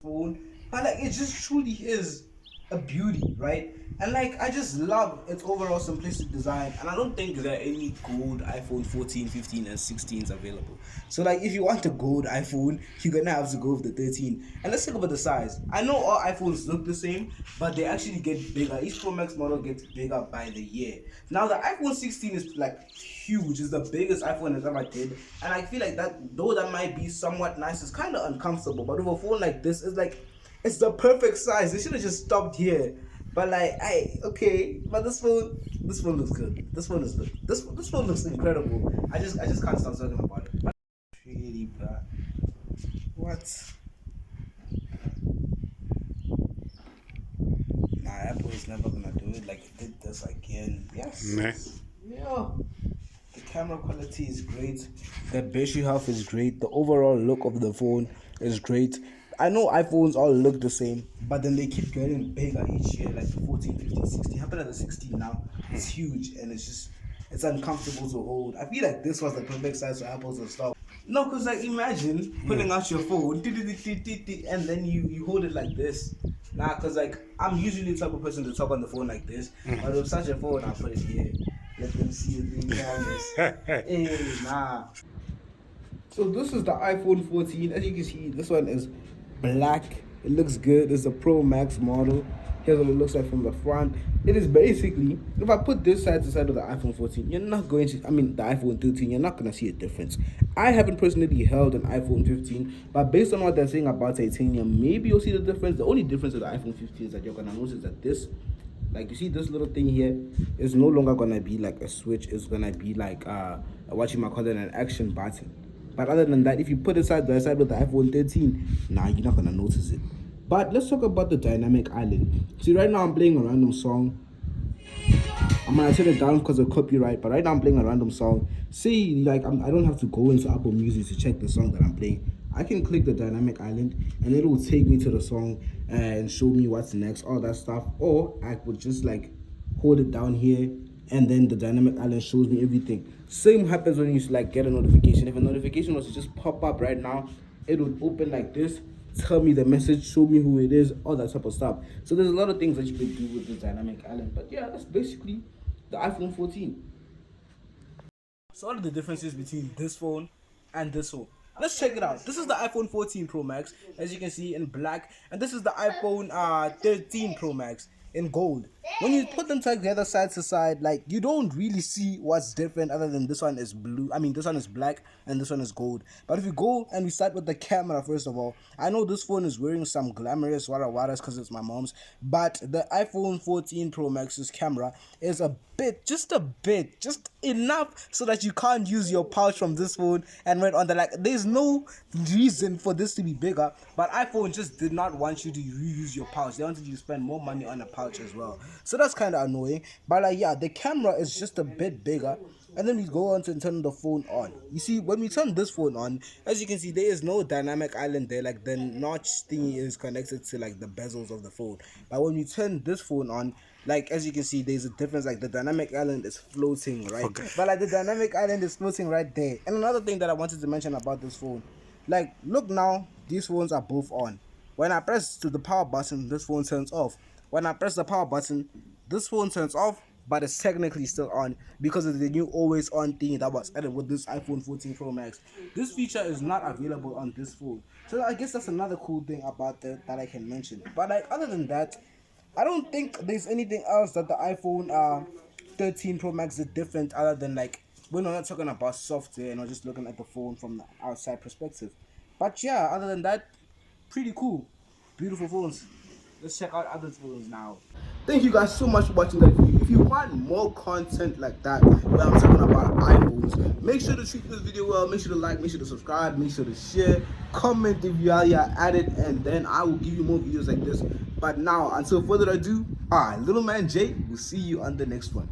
phone, but like it just truly is a beauty, right? And like I just love its overall simplistic design, and I don't think there are any gold iPhone 14, 15, and 16s available. So like if you want a gold iPhone, you're gonna have to go with the 13. And let's talk about the size. I know all iPhones look the same, but they actually get bigger. Each Pro Max model gets bigger by the year. Now the iPhone 16 is like huge. It's the biggest iPhone has ever did, and I feel like that though that might be somewhat nice, it's kind of uncomfortable. But with a phone like this, it's like it's the perfect size. They should have just stopped here. But like, okay, but this phone looks good. This phone is good. This phone looks incredible. I just can't stop talking about it. Pretty, bruh. What? Nah, Apple is never gonna do it like it did this again. Yes. Nah. Yeah. The camera quality is great. The battery health is great. The overall look of the phone is great. I know iPhones all look the same, but then they keep getting bigger each year, like the 14, 15, 16. Happened at the 16 now. It's huge and it's uncomfortable to hold. I feel like this was the perfect size for Apples and stuff. No, because like imagine pulling out your phone and then you hold it like this. Nah, because like I'm usually the type of person to talk on the phone like this, but with such a phone, I'll put it here. Let them see it in cameras. Hey, nah. So this is the iPhone 14. As you can see, this one is black. It looks good. It's a Pro Max model. Here's what it looks like from the front. It is basically, if I put this side to side of the iPhone 14, you're not going to, the iPhone 13, you're not going to see a difference. I haven't personally held an iPhone 15, but based on what they're saying about titanium, maybe you'll see the difference. The only difference with the iPhone 15 is that you're going to notice that this, like you see this little thing here, is no longer going to be like a switch. It's going to be like, what you might call it, an action button. But other than that, if you put it side by side with the iPhone 13, nah, you're not going to notice it. But let's talk about the dynamic island. See, right now I'm playing a random song. I'm going to turn it down because of copyright, but right now I'm playing a random song. See, like, I don't have to go into Apple Music to check the song that I'm playing. I can click the dynamic island and it will take me to the song and show me what's next, all that stuff. Or I would just like hold it down here and then the dynamic island shows me everything. Same happens when you like get a notification. If a notification was to just pop up right now, it would open like this, tell me the message, show me who it is, all that type of stuff. So there's a lot of things that you can do with this dynamic island. But yeah, that's basically the iPhone 14. So what are the differences between this phone and this phone? Let's check it out. This is the iPhone 14 Pro Max, as you can see, in black, and this is the iPhone 13 Pro Max in gold. When you put them together side to side, like, you don't really see what's different other than this one is blue. This one is black and this one is gold. But if you go and we start with the camera, first of all, I know this phone is wearing some glamorous waras because it's my mom's, but the iPhone 14 Pro Max's camera is just enough so that you can't use your pouch from this phone and write on the, like, there's no reason for this to be bigger, but iPhone just did not want you to reuse your pouch. They wanted you to spend more money on a pouch as well. So that's kind of annoying. But like, yeah, the camera is just a bit bigger. And then we go on to turn the phone on. You see, when we turn this phone on, as you can see, there is no dynamic island there. Like, the notch thing is connected to like the bezels of the phone. But when we turn this phone on, like, as you can see, there's a difference. Like, the dynamic island is floating right. Okay. But like, the dynamic island is floating right there. And another thing that I wanted to mention about this phone, like, look now, these phones are both on. When I press to the power button, this phone turns off. When I press the power button, this phone turns off, but it's technically still on because of the new always on thing that was added with this iPhone 14 Pro Max. This feature is not available on this phone. So I guess that's another cool thing about that I can mention. But like, other than that, I don't think there's anything else that the iPhone 13 Pro Max is different other than, like, we're not talking about software and we're just looking at the phone from the outside perspective. But yeah, other than that, pretty cool. Beautiful phones. Let's check out other phones now. Thank you guys so much for watching that video. If you want more content like that, where I'm talking about iPhones, make sure to treat this video well. Make sure to like, make sure to subscribe, make sure to share, comment if you are at it, and then I will give you more videos like this. But now, until further ado, Little Man Jay will see you on the next one.